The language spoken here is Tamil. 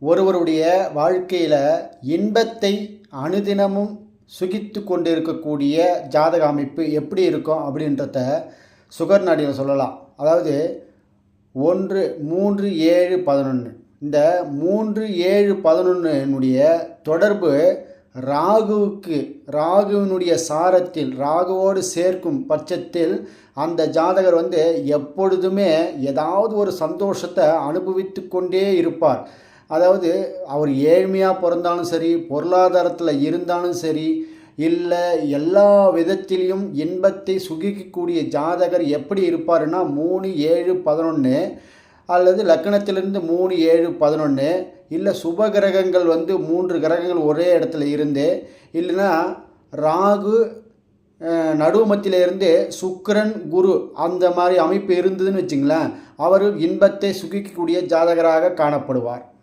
ஒருவருடைய வாழ்க்கையில் இன்பத்தை அனுதினமும் சுகித்து கொண்டு இருக்கக்கூடிய ஜாதக அமைப்பு எப்படி இருக்கும் அப்படின்றத சுகர் நாடியில் சொல்லலாம். அதாவது 1 3 7 11 இந்த 3 7 11னுடைய தொடர்பு ராகுவினுடைய சாரத்தில் ராகுவோடு சேர்க்கும் பட்சத்தில் அந்த ஜாதகர் எப்பொழுதுமே ஏதாவது ஒரு சந்தோஷத்தை அனுபவித்து கொண்டே இருப்பார். அதாவது அவர் ஏழ்மையாக பிறந்தாலும் சரி, பொருளாதாரத்தில் இருந்தாலும் சரி, இல்லை எல்லா விதத்திலையும் இன்பத்தை சுகிக்கக்கூடிய ஜாதகர் எப்படி இருப்பாருன்னா 3 7 11 அல்லது லக்கணத்திலிருந்து 3 7 11 இல்லை சுப கிரகங்கள் 3 கிரகங்கள் ஒரே இடத்துல இருந்து, இல்லைன்னா ராகு நடுமத்தில இருந்து சுக்கிரன் குரு அந்த மாதிரி அமைப்பு இருந்ததுன்னு வச்சுங்களேன், அவர் இன்பத்தை சுகிக்கக்கூடிய ஜாதகராக காணப்படுவார்.